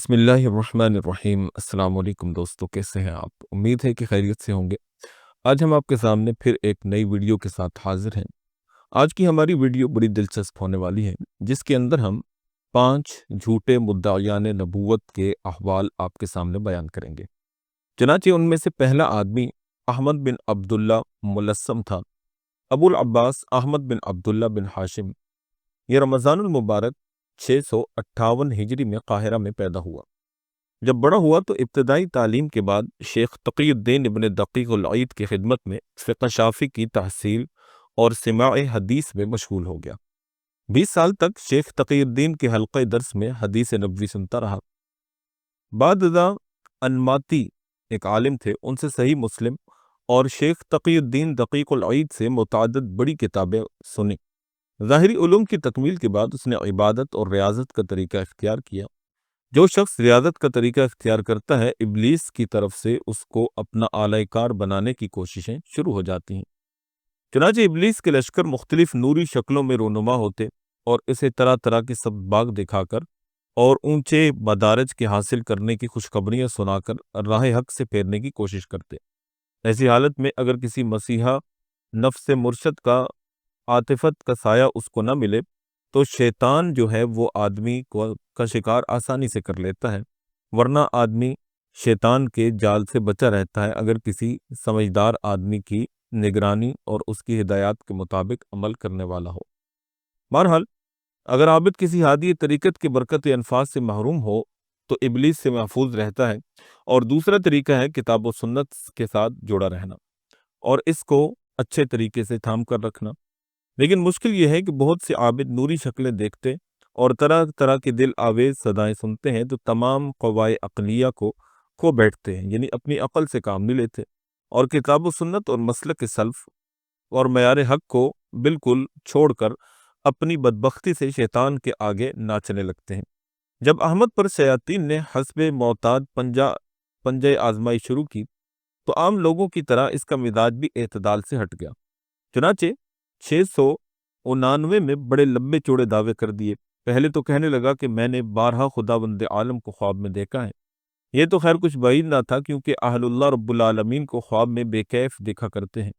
بسم اللہ الرحمن الرحیم۔ السلام علیکم دوستو، کیسے ہیں آپ؟ امید ہے کہ خیریت سے ہوں گے۔ آج ہم آپ کے سامنے پھر ایک نئی ویڈیو کے ساتھ حاضر ہیں۔ آج کی ہماری ویڈیو بڑی دلچسپ ہونے والی ہے، جس کے اندر ہم 5 جھوٹے مدعیان نبوت کے احوال آپ کے سامنے بیان کریں گے۔ چنانچہ ان میں سے پہلا آدمی احمد بن عبداللہ ملثم تھا۔ ابو العباس احمد بن عبداللہ بن ہاشم یہ رمضان المبارک 658 ہجری میں قاہرہ میں پیدا ہوا۔ جب بڑا ہوا تو ابتدائی تعلیم کے بعد شیخ تقی الدین ابن دقیق العید کی خدمت میں فقہ شافی کی تحصیل اور سماع حدیث میں مشغول ہو گیا۔ 20 سال تک شیخ تقی الدین کے حلقہ درس میں حدیث نبوی سنتا رہا۔ بعد ازاں انماتی ایک عالم تھے، ان سے صحیح مسلم اور شیخ تقی الدین دقیق العید سے متعدد بڑی کتابیں سنی۔ ظاہری علوم کی تکمیل کے بعد اس نے عبادت اور ریاضت کا طریقہ اختیار کیا۔ جو شخص ریاضت کا طریقہ اختیار کرتا ہے، ابلیس کی طرف سے اس کو اپنا آلۂ کار بنانے کی کوششیں شروع ہو جاتی ہیں۔ چنانچہ ابلیس کے لشکر مختلف نوری شکلوں میں رونما ہوتے اور اسے طرح طرح کے سباق دکھا کر اور اونچے مدارج کے حاصل کرنے کی خوشخبریاں سنا کر راہ حق سے پھیرنے کی کوشش کرتے۔ ایسی حالت میں اگر کسی مسیحا نفس مرشد کا عاطفت کا سایہ اس کو نہ ملے تو شیطان جو ہے وہ آدمی کا شکار آسانی سے کر لیتا ہے، ورنہ آدمی شیطان کے جال سے بچا رہتا ہے اگر کسی سمجھدار آدمی کی نگرانی اور اس کی ہدایات کے مطابق عمل کرنے والا ہو۔ بہرحال اگر عابد کسی ہادی طریقت کے برکت انفاذ سے محروم ہو تو ابلیس سے محفوظ رہتا ہے، اور دوسرا طریقہ ہے کتاب و سنت کے ساتھ جوڑا رہنا اور اس کو اچھے طریقے سے تھام کر رکھنا۔ لیکن مشکل یہ ہے کہ بہت سے عابد نوری شکلیں دیکھتے اور طرح طرح کی دل آویز صدائیں سنتے ہیں تو تمام قوائے عقلیہ کو کھو بیٹھتے ہیں، یعنی اپنی عقل سے کام نہیں لیتے اور کتاب و سنت اور مسلک سلف اور معیار حق کو بالکل چھوڑ کر اپنی بدبختی سے شیطان کے آگے ناچنے لگتے ہیں۔ جب احمد پر شیاطین نے حسب معتاد پنجہ آزمائی شروع کی تو عام لوگوں کی طرح اس کا مزاج بھی اعتدال سے ہٹ گیا۔ چنانچہ 699 میں بڑے لمبے چوڑے دعوے کر دیے۔ پہلے تو کہنے لگا کہ میں نے بارہا خداوند عالم کو خواب میں دیکھا ہے۔ یہ تو خیر کچھ بعید نہ تھا، کیونکہ اہل اللہ رب العالمین کو خواب میں بے کیف دیکھا کرتے ہیں۔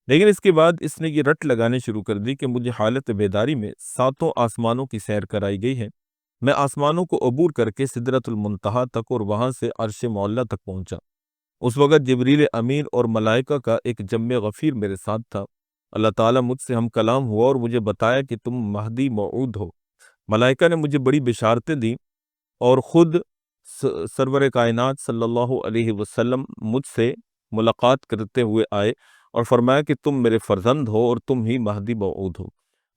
لیکن اس کے بعد اس نے یہ رٹ لگانے شروع کر دی کہ مجھے حالت بیداری میں 7 آسمانوں کی سیر کرائی گئی ہے۔ میں آسمانوں کو عبور کر کے سدرۃ المنتہا تک اور وہاں سے عرش معلیٰ تک پہنچا۔ اس وقت جبریل امین اور ملائکہ کا ایک جم غفیر میرے ساتھ تھا۔ اللہ تعالیٰ مجھ سے ہم کلام ہوا اور مجھے بتایا کہ تم مہدی موعود ہو۔ ملائکہ نے مجھے بڑی بشارتیں دیں اور خود سرور کائنات صلی اللہ علیہ وسلم مجھ سے ملاقات کرتے ہوئے آئے اور فرمایا کہ تم میرے فرزند ہو اور تم ہی مہدی موعود ہو۔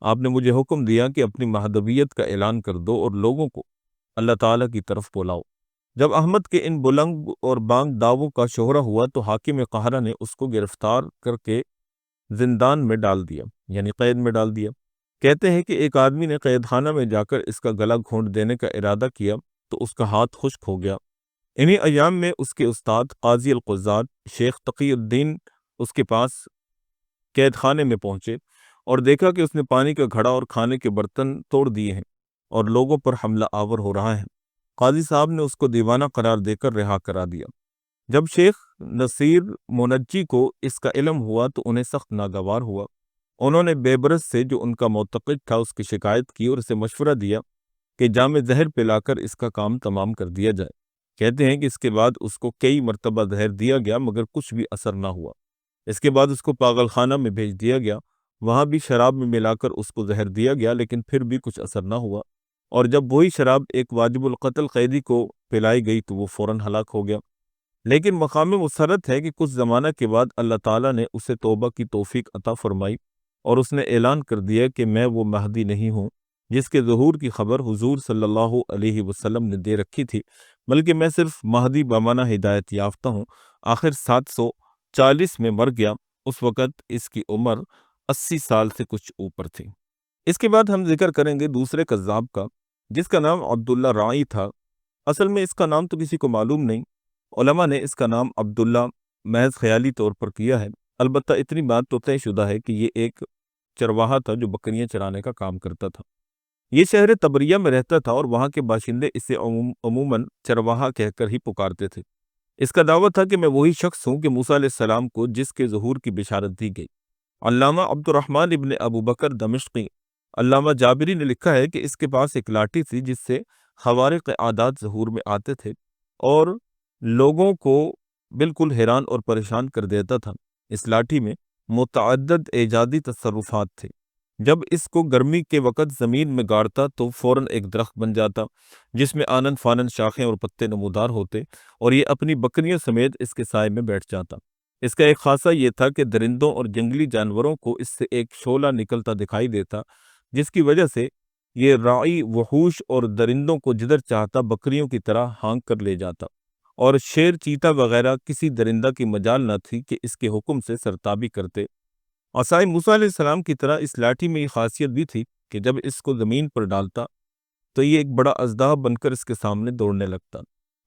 آپ نے مجھے حکم دیا کہ اپنی مہدویت کا اعلان کر دو اور لوگوں کو اللہ تعالیٰ کی طرف بلاؤ۔ جب احمد کے ان بلند اور بانگ دعووں کا شہرہ ہوا تو حاکم قاہرہ نے اس کو گرفتار کر کے زندان میں ڈال دیا، یعنی قید میں ڈال دیا۔ کہتے ہیں کہ ایک آدمی نے قید خانہ میں جا کر اس کا گلا گھونٹ دینے کا ارادہ کیا تو اس کا ہاتھ خشک ہو گیا۔ انہی ایام میں اس کے استاد قاضی القضات شیخ تقی الدین اس کے پاس قید خانے میں پہنچے اور دیکھا کہ اس نے پانی کا گھڑا اور کھانے کے برتن توڑ دیے ہیں اور لوگوں پر حملہ آور ہو رہا ہے۔ قاضی صاحب نے اس کو دیوانہ قرار دے کر رہا کرا دیا۔ جب شیخ نصیر منجی کو اس کا علم ہوا تو انہیں سخت ناگوار ہوا۔ انہوں نے بیبرس سے جو ان کا معتقد تھا اس کی شکایت کی اور اسے مشورہ دیا کہ جام زہر پلا کر اس کا کام تمام کر دیا جائے۔ کہتے ہیں کہ اس کے بعد اس کو کئی مرتبہ زہر دیا گیا مگر کچھ بھی اثر نہ ہوا۔ اس کے بعد اس کو پاگل خانہ میں بھیج دیا گیا، وہاں بھی شراب میں ملا کر اس کو زہر دیا گیا لیکن پھر بھی کچھ اثر نہ ہوا، اور جب وہی شراب ایک واجب القتل قیدی کو پلائی گئی تو وہ فوراً ہلاک ہو گیا۔ لیکن مقام مسرت ہے کہ کچھ زمانہ کے بعد اللہ تعالیٰ نے اسے توبہ کی توفیق عطا فرمائی اور اس نے اعلان کر دیا کہ میں وہ مہدی نہیں ہوں جس کے ظہور کی خبر حضور صلی اللہ علیہ وسلم نے دے رکھی تھی، بلکہ میں صرف مہدی بمعنی ہدایت یافتہ ہوں۔ آخر 740 میں مر گیا۔ اس وقت اس کی عمر 80 سال سے کچھ اوپر تھی۔ اس کے بعد ہم ذکر کریں گے دوسرے کذاب کا، جس کا نام عبداللہ راعی تھا۔ اصل میں اس کا نام تو کسی کو معلوم نہیں، علماء نے اس کا نام عبداللہ محض خیالی طور پر کیا ہے۔ البتہ اتنی بات تو طے شدہ ہے کہ یہ ایک چرواہا تھا جو بکریاں چرانے کا کام کرتا تھا۔ یہ شہر تبریہ میں رہتا تھا اور وہاں کے باشندے اسے عموماً چرواہا کہہ کر ہی پکارتے تھے۔ اس کا دعویٰ تھا کہ میں وہی شخص ہوں کہ موسیٰ علیہ السلام کو جس کے ظہور کی بشارت دی گئی۔ علامہ عبد الرحمن ابن ابو بکر دمشقی علامہ جابری نے لکھا ہے کہ اس کے پاس ایک لاٹھی تھی جس سے خوارق عادات ظہور میں آتے تھے اور لوگوں کو بالکل حیران اور پریشان کر دیتا تھا۔ اس لاٹھی میں متعدد ایجادی تصرفات تھے۔ جب اس کو گرمی کے وقت زمین میں گاڑتا تو فوراً ایک درخت بن جاتا جس میں آنن فانن شاخیں اور پتے نمودار ہوتے اور یہ اپنی بکریوں سمیت اس کے سائے میں بیٹھ جاتا۔ اس کا ایک خاصہ یہ تھا کہ درندوں اور جنگلی جانوروں کو اس سے ایک شعلہ نکلتا دکھائی دیتا، جس کی وجہ سے یہ راعی وحوش اور درندوں کو جدھر چاہتا بکریوں کی طرح ہانک کر لے جاتا، اور شیر، چیتا وغیرہ کسی درندہ کی مجال نہ تھی کہ اس کے حکم سے سرتابی کرتے۔ عصائے موسیٰ علیہ السلام کی طرح اس لاٹھی میں یہ خاصیت بھی تھی کہ جب اس کو زمین پر ڈالتا تو یہ ایک بڑا اژدہا بن کر اس کے سامنے دوڑنے لگتا۔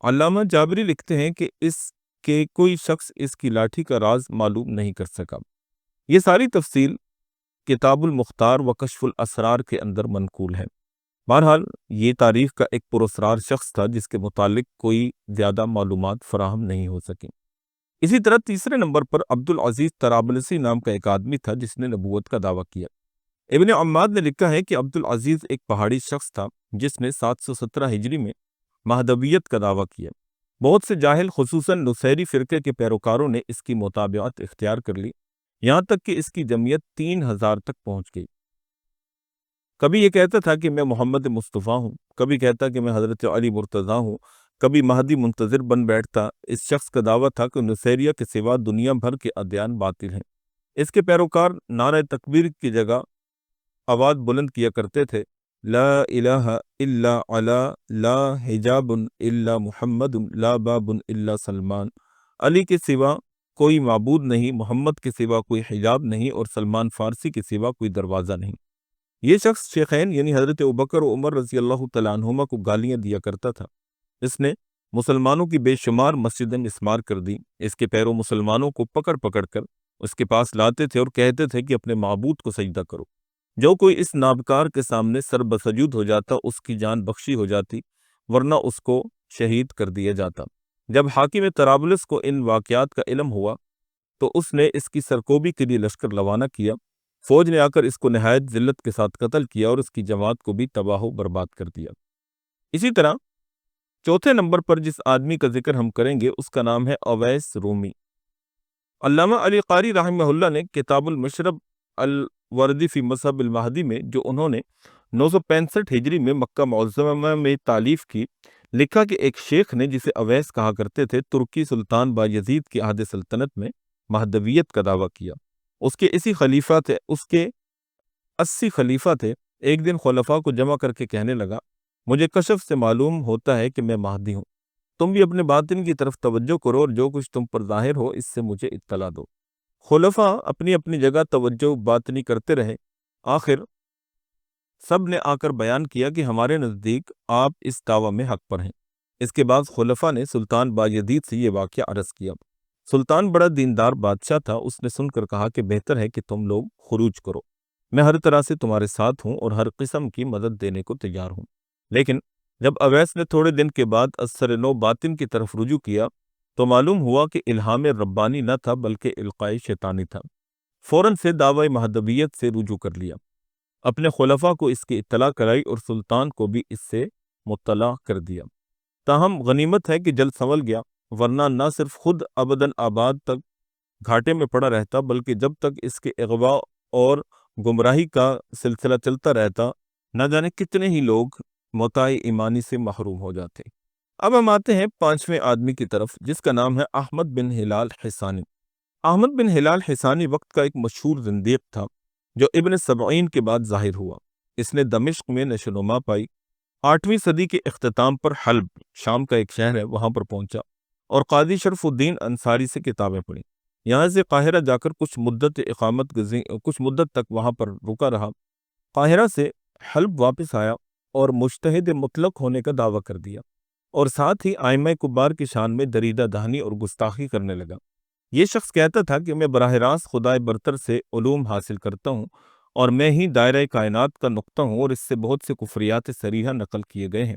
علامہ جابری لکھتے ہیں کہ اس کے کوئی شخص اس کی لاٹھی کا راز معلوم نہیں کر سکا۔ یہ ساری تفصیل کتاب المختار و کشف الاسرار کے اندر منقول ہے۔ بہرحال یہ تاریخ کا ایک پراسرار شخص تھا جس کے متعلق کوئی زیادہ معلومات فراہم نہیں ہو سکیں۔ اسی طرح تیسرے نمبر پر عبد العزیز طرابلسی نام کا ایک آدمی تھا جس نے نبوت کا دعویٰ کیا۔ ابن عماد نے لکھا ہے کہ عبد العزیز ایک پہاڑی شخص تھا جس نے 717 ہجری میں مہدویت کا دعویٰ کیا۔ بہت سے جاہل خصوصاً نصیری فرقے کے پیروکاروں نے اس کی متابعت اختیار کر لی، یہاں تک کہ اس کی جمعیت 3000 تک پہنچ گئی۔ کبھی یہ کہتا تھا کہ میں محمد مصطفیٰ ہوں، کبھی کہتا کہ میں حضرت علی مرتضیٰ ہوں، کبھی مہدی منتظر بن بیٹھتا۔ اس شخص کا دعویٰ تھا کہ نصیریہ کے سوا دنیا بھر کے ادیان باطل ہیں۔ اس کے پیروکار نعرہ تکبیر کی جگہ آواز بلند کیا کرتے تھے، لا الہ الا علی، لا حجاب الا محمد، لا باب الا سلمان۔ علی کے سوا کوئی معبود نہیں، محمد کے سوا کوئی حجاب نہیں، اور سلمان فارسی کے سوا کوئی دروازہ نہیں۔ یہ شخص شیخین یعنی حضرت ابوبکر و عمر رضی اللہ تعالیٰ عنہما کو گالیاں دیا کرتا تھا۔ اس نے مسلمانوں کی بے شمار مسجدیں مسمار کر دی۔ اس کے پیرو مسلمانوں کو پکڑ پکڑ کر اس کے پاس لاتے تھے اور کہتے تھے کہ اپنے معبود کو سجدہ کرو۔ جو کوئی اس نابکار کے سامنے سر بسجود ہو جاتا اس کی جان بخشی ہو جاتی، ورنہ اس کو شہید کر دیا جاتا۔ جب حاکم طرابلس کو ان واقعات کا علم ہوا تو اس نے اس کی سرکوبی کے لیے لشکر روانہ کیا۔ فوج نے آ کر اس کو نہایت ذلت کے ساتھ قتل کیا اور اس کی جماعت کو بھی تباہ و برباد کر دیا۔ اسی طرح چوتھے نمبر پر جس آدمی کا ذکر ہم کریں گے اس کا نام ہے اویس رومی۔ علامہ علی قاری رحمہ اللہ نے کتاب المشرب الوردی فی مذہب المہدی میں، جو انہوں نے 965 ہجری میں مکہ معظمہ میں تالیف کی، لکھا کہ ایک شیخ نے جسے اویس کہا کرتے تھے ترکی سلطان بایزید کی عہد سلطنت میں مہدویت کا دعویٰ کیا۔ اس کے 80 خلیفہ تھے۔ ایک دن خلفاء کو جمع کر کے کہنے لگا، مجھے کشف سے معلوم ہوتا ہے کہ میں مہدی ہوں، تم بھی اپنے باطن کی طرف توجہ کرو اور جو کچھ تم پر ظاہر ہو اس سے مجھے اطلاع دو۔ خلفاء اپنی اپنی جگہ توجہ باطنی کرتے رہے۔ آخر سب نے آ کر بیان کیا کہ ہمارے نزدیک آپ اس دعویٰ میں حق پر ہیں۔ اس کے بعد خلفاء نے سلطان بایزید سے یہ واقعہ عرض کیا۔ سلطان بڑا دیندار بادشاہ تھا، اس نے سن کر کہا کہ بہتر ہے کہ تم لوگ خروج کرو، میں ہر طرح سے تمہارے ساتھ ہوں اور ہر قسم کی مدد دینے کو تیار ہوں۔ لیکن جب اویس نے تھوڑے دن کے بعد اثر نو باطن کی طرف رجوع کیا تو معلوم ہوا کہ الہام ربانی نہ تھا بلکہ القاء شیطانی تھا۔ فوراً سے دعوی مہدویت سے رجوع کر لیا، اپنے خلفاء کو اس کی اطلاع کرائی اور سلطان کو بھی اس سے مطلع کر دیا۔ تاہم غنیمت ہے کہ جلد سنبھل گیا، ورنہ نہ صرف خود ابداً آباد تک گھاٹے میں پڑا رہتا بلکہ جب تک اس کے اغوا اور گمراہی کا سلسلہ چلتا رہتا نہ جانے کتنے ہی لوگ متاع ایمانی سے محروم ہو جاتے۔ اب ہم آتے ہیں 5ویں آدمی کی طرف جس کا نام ہے احمد بن ہلال حسانی۔ احمد بن ہلال حسانی وقت کا ایک مشہور زندیق تھا جو ابن سبعین کے بعد ظاہر ہوا۔ اس نے دمشق میں نشو و نما پائی۔ 8ویں صدی کے اختتام پر حلب، شام کا ایک شہر ہے، وہاں پر پہنچا اور قاضی شرف الدین انصاری سے کتابیں پڑھیں۔ یہاں سے قاہرہ جا کر کچھ مدت تک وہاں پر رکا رہا۔ قاہرہ سے حلب واپس آیا اور مجتہد مطلق ہونے کا دعویٰ کر دیا اور ساتھ ہی ائمہ کبار کی شان میں دریدہ دہانی اور گستاخی کرنے لگا۔ یہ شخص کہتا تھا کہ میں براہ راست خدائے برتر سے علوم حاصل کرتا ہوں اور میں ہی دائرہ کائنات کا نقطہ ہوں، اور اس سے بہت سے کفریات صریحہ نقل کیے گئے ہیں۔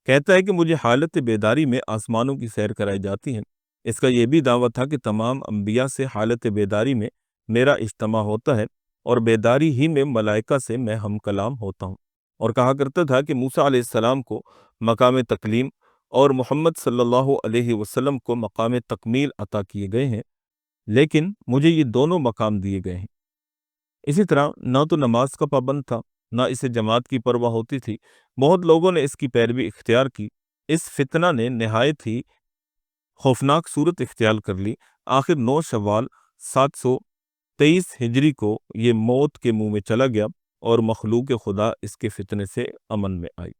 کہتا ہے کہ مجھے حالت بیداری میں آسمانوں کی سیر کرائی جاتی ہے۔ اس کا یہ بھی دعویٰ تھا کہ تمام انبیاء سے حالت بیداری میں میرا اجتماع ہوتا ہے، اور بیداری ہی میں ملائکہ سے میں ہم کلام ہوتا ہوں، اور کہا کرتا تھا کہ موسیٰ علیہ السلام کو مقام تکلیم اور محمد صلی اللہ علیہ وسلم کو مقام تکمیل عطا کیے گئے ہیں، لیکن مجھے یہ دونوں مقام دیے گئے ہیں۔ اسی طرح نہ تو نماز کا پابند تھا، نہ اسے جماعت کی پرواہ ہوتی تھی۔ بہت لوگوں نے اس کی پیروی اختیار کی۔ اس فتنہ نے نہایت ہی خوفناک صورت اختیار کر لی۔ آخر 9 شوال 723 ہجری کو یہ موت کے منہ میں چلا گیا، اور مخلوق خدا اس کے فتنے سے امن میں آئی۔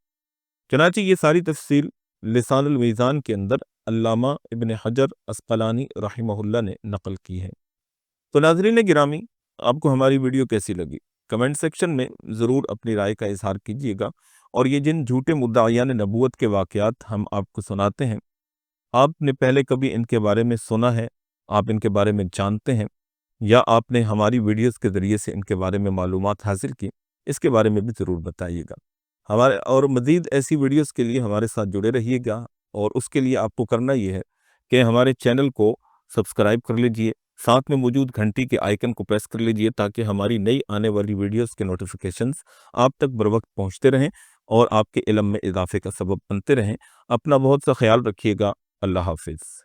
چنانچہ یہ ساری تفصیل لسان المیزان کے اندر علامہ ابن حجر عسقلانی رحمہ اللہ نے نقل کی ہے۔ تو ناظرین گرامی، آپ کو ہماری ویڈیو کیسی لگی؟ کمنٹ سیکشن میں ضرور اپنی رائے کا اظہار کیجیے گا، اور یہ جن جھوٹے مدعیان نبوت کے واقعات ہم آپ کو سناتے ہیں، آپ نے پہلے کبھی ان کے بارے میں سنا ہے، آپ ان کے بارے میں جانتے ہیں، یا آپ نے ہماری ویڈیوز کے ذریعے سے ان کے بارے میں معلومات حاصل کی؟ اس کے بارے میں بھی ضرور بتائیے گا۔ اور مزید ایسی ویڈیوز کے لیے ہمارے ساتھ جڑے رہیے گا، اور اس کے لیے آپ کو کرنا یہ ہے کہ ہمارے چینل کو سبسکرائب کر لیجئے، ساتھ میں موجود گھنٹی کے آئیکن کو پریس کر لیجئے، تاکہ ہماری نئی آنے والی ویڈیوز کے نوٹیفیکیشنز آپ تک بروقت پہنچتے رہیں اور آپ کے علم میں اضافے کا سبب بنتے رہیں۔ اپنا بہت سا خیال رکھیے گا۔ اللہ حافظ۔